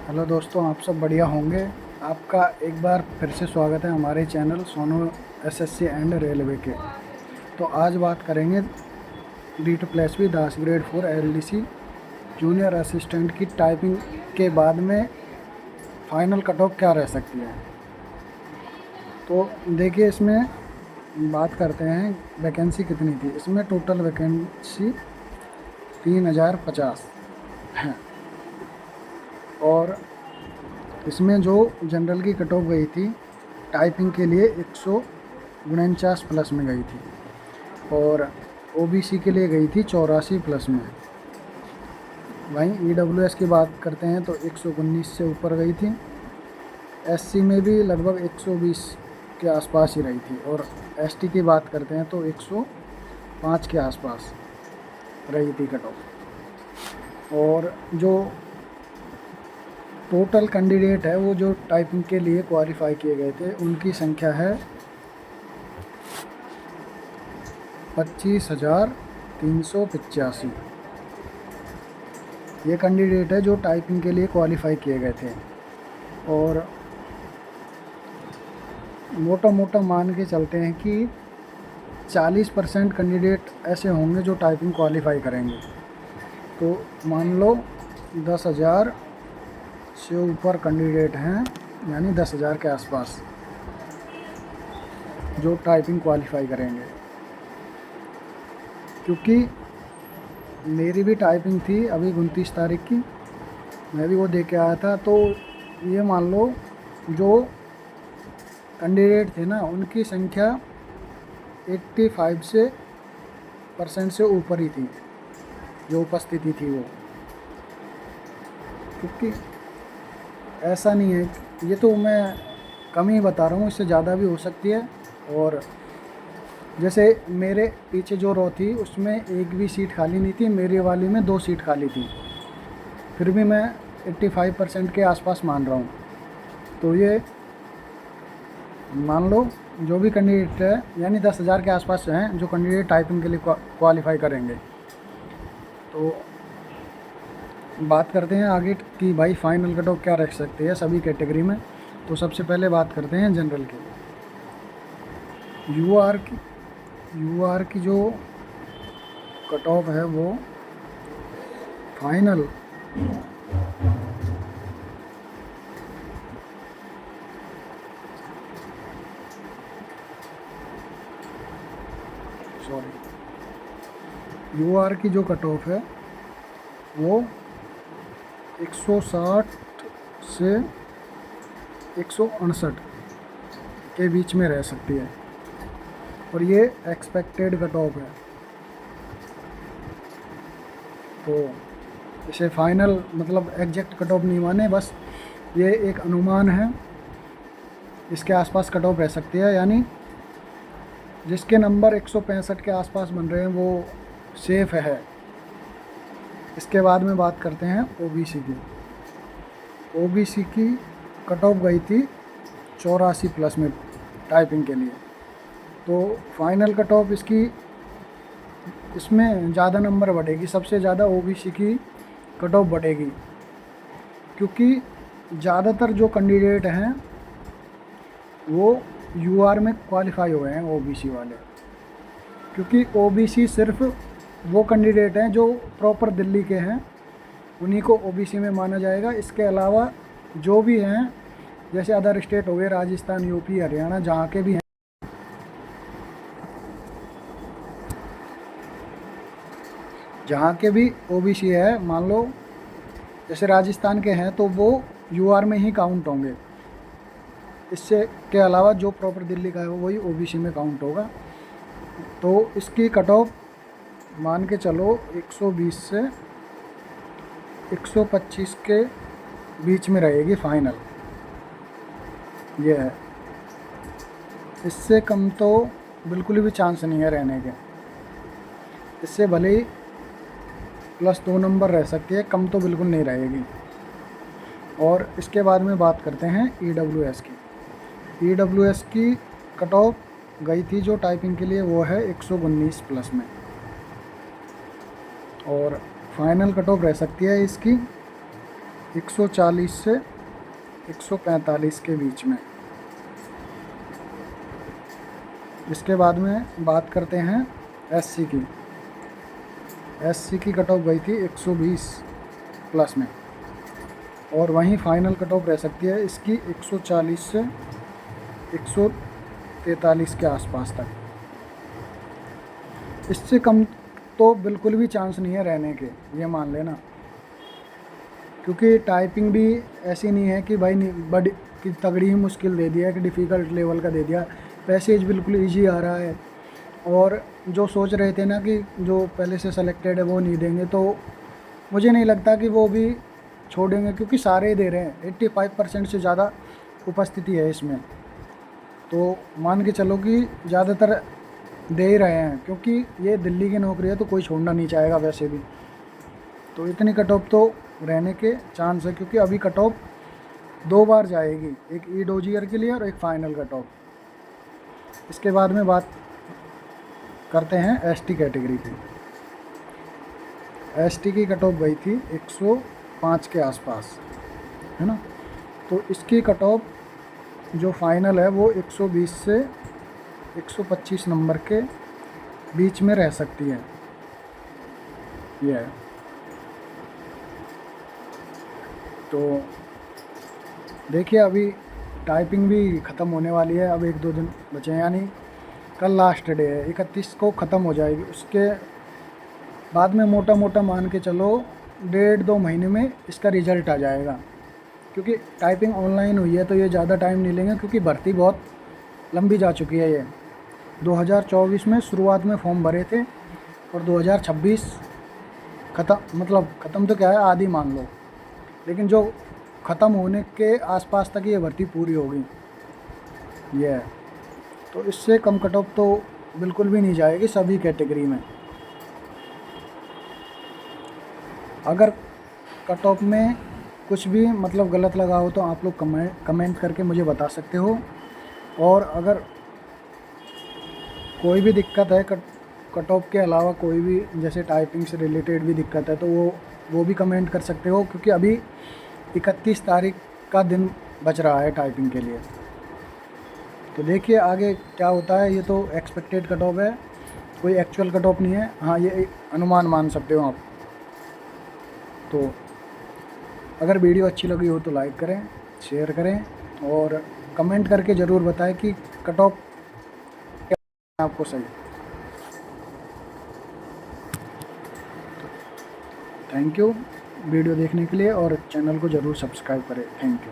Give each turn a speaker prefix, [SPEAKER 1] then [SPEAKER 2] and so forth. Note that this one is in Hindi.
[SPEAKER 1] हेलो दोस्तों, आप सब बढ़िया होंगे। आपका एक बार फिर से स्वागत है हमारे चैनल सोनो एसएससी एंड रेलवे के। तो आज बात करेंगे D2+B दास ग्रेड 4 एलडीसी जूनियर असिस्टेंट की टाइपिंग के बाद में फाइनल कट ऑफ क्या रह सकती है। तो देखिए, इसमें बात करते हैं वैकेंसी कितनी थी। इसमें टोटल वैकेंसी 3050 है और इसमें जो जनरल की कट ऑफ गई थी टाइपिंग के लिए 149 प्लस में गई थी और ओबीसी के लिए गई थी 84 प्लस में। वहीं ईडब्ल्यूएस की बात करते हैं तो 119 से ऊपर गई थी। एससी में भी लगभग 120 के आसपास ही रही थी और एसटी की बात करते हैं तो 105 के आसपास रही थी कट ऑफ। और जो टोटल कैंडिडेट है वो जो टाइपिंग के लिए क्वालिफाई किए गए थे उनकी संख्या है 25,385। ये कैंडिडेट है जो टाइपिंग के लिए क्वालिफाई किए गए थे और मोटा मोटा मान के चलते हैं कि 40% कैंडिडेट ऐसे होंगे जो टाइपिंग क्वालिफाई करेंगे। तो मान लो 10,000 से ऊपर कैंडिडेट हैं, यानी 10,000 के आसपास जो टाइपिंग क्वालिफाई करेंगे। क्योंकि मेरी भी टाइपिंग थी अभी 29 तारीख की, मैं भी वो दे के आया था। तो ये मान लो जो कैंडिडेट थे ना उनकी संख्या 85% से ऊपर ही थी जो उपस्थिति थी वो। क्योंकि ऐसा नहीं है, ये तो मैं कम ही बता रहा हूँ, इससे ज़्यादा भी हो सकती है। और जैसे मेरे पीछे जो रो थी उसमें एक भी सीट खाली नहीं थी, मेरी वाली में 2 सीट खाली थी, फिर भी मैं 85% के आसपास मान रहा हूँ। तो ये मान लो जो भी कैंडिडेट है, यानी 10,000 के आसपास हैं जो कैंडिडेट टाइपिंग के लिए क्वालिफाई करेंगे। तो बात करते हैं आगे कि भाई फाइनल कट ऑफ क्या रख सकते हैं सभी कैटेगरी में। तो सबसे पहले बात करते हैं जनरल की। यूआर की जो कट ऑफ है वो फाइनल यूआर की जो कट ऑफ है वो 160 से 168 के बीच में रह सकती है और ये एक्सपेक्टेड कट ऑफ है। तो इसे फाइनल मतलब एग्जैक्ट कट ऑफ नहीं माने, बस ये एक अनुमान है। इसके आसपास कट ऑफ रह सकती है, यानी जिसके नंबर 165 के आसपास बन रहे हैं वो सेफ है। इसके बाद में बात करते हैं ओबीसी की। ओबीसी की कट ऑफ गई थी 84 प्लस में टाइपिंग के लिए। तो फाइनल कट ऑफ इसमें ज़्यादा नंबर बढ़ेगी, सबसे ज़्यादा ओबीसी की कट ऑफ बढ़ेगी। क्योंकि ज़्यादातर जो कैंडिडेट हैं वो यूआर में क्वालिफाई हुए हैं, ओबीसी वाले। क्योंकि ओबीसी सिर्फ वो कैंडिडेट हैं जो प्रॉपर दिल्ली के हैं, उन्हीं को ओबीसी में माना जाएगा। इसके अलावा जो भी हैं, जैसे अदर स्टेट हो गए, राजस्थान, यूपी, हरियाणा, जहाँ के भी हैं, जहाँ के भी ओबीसी है, मान लो जैसे राजस्थान के हैं तो वो यूआर में ही काउंट होंगे। इससे के अलावा जो प्रॉपर दिल्ली का है वही ओबीसी में काउंट होगा। तो इसकी कट ऑफ मान के चलो 120 से 125 के बीच में रहेगी फाइनल, ये है। इससे कम तो बिल्कुल भी चांस नहीं है रहने के। इससे भले ही +2 नंबर रह सकती है, कम तो बिल्कुल नहीं रहेगी। और इसके बाद में बात करते हैं ईडब्ल्यूएस की। ईडब्ल्यूएस की कट ऑफ गई थी जो टाइपिंग के लिए वो है 119 प्लस में और फाइनल कट ऑफ रह सकती है इसकी 140 से 145 के बीच में। इसके बाद में बात करते हैं एससी की। एससी की कट ऑफ गई थी 120 प्लस में, और वहीं फाइनल कट ऑफ रह सकती है इसकी 140 से 143 के आसपास तक। इससे कम तो बिल्कुल भी चांस नहीं है रहने के, ये मान लेना। क्योंकि टाइपिंग भी ऐसी नहीं है कि भाई बड़ी कि तगड़ी ही मुश्किल दे दिया है, कि डिफ़िकल्ट लेवल का दे दिया। पैसेज बिल्कुल इजी आ रहा है, और जो सोच रहे थे ना कि जो पहले से सेलेक्टेड है वो नहीं देंगे, तो मुझे नहीं लगता कि वो भी छोड़ेंगे, क्योंकि सारे ही दे रहे हैं। 85% से ज़्यादा उपस्थिति है इसमें, तो मान के चलो कि ज़्यादातर दे ही रहे हैं, क्योंकि ये दिल्ली की नौकरी है तो कोई छोड़ना नहीं चाहेगा वैसे भी। तो इतनी कट ऑफ तो रहने के चांस है, क्योंकि अभी कट ऑफ 2 बार जाएगी, एक ई डोजियर के लिए और एक फाइनल कट ऑफ। इसके बाद में बात करते हैं एसटी कैटेगरी की। एसटी की कट ऑफ गई थी 105 के आसपास, है ना। तो इसकी कट ऑफ जो फाइनल है वो 120 से 125 नंबर के बीच में रह सकती है, ये है। तो देखिए, अभी टाइपिंग भी ख़त्म होने वाली है, अब 1-2 दिन बचे हैं, यानी कल लास्ट डे है, 31 को ख़त्म हो जाएगी। उसके बाद में मोटा मोटा मान के चलो 1.5-2 महीने में इसका रिज़ल्ट आ जाएगा। क्योंकि टाइपिंग ऑनलाइन हुई है तो ये ज़्यादा टाइम नहीं लेंगे, क्योंकि भर्ती बहुत लंबी जा चुकी है। ये 2024 में शुरुआत में फॉर्म भरे थे, और 2026 ख़त्म तो क्या है, आधी मान लो, लेकिन जो ख़त्म होने के आसपास तक ये भर्ती पूरी होगी, ये है। तो इससे कम कट ऑफ तो बिल्कुल भी नहीं जाएगी सभी कैटेगरी में। अगर कट ऑफ में कुछ भी मतलब गलत लगा हो तो आप लोग कमेंट करके मुझे बता सकते हो, और अगर कोई भी दिक्कत है कट ऑफ के अलावा, कोई भी जैसे टाइपिंग से रिलेटेड भी दिक्कत है, तो वो भी कमेंट कर सकते हो, क्योंकि अभी 31 तारीख का दिन बच रहा है टाइपिंग के लिए। तो देखिए आगे क्या होता है। ये तो एक्सपेक्टेड कट ऑफ है, कोई एक्चुअल कट ऑफ नहीं है। हाँ, ये अनुमान मान सकते हो आप। तो अगर वीडियो अच्छी लगी हो तो लाइक करें, शेयर करें, और कमेंट करके ज़रूर बताएं कि कट ऑफ आपको सही। थैंक यू वीडियो देखने के लिए, और चैनल को ज़रूर सब्सक्राइब करें। Thank you.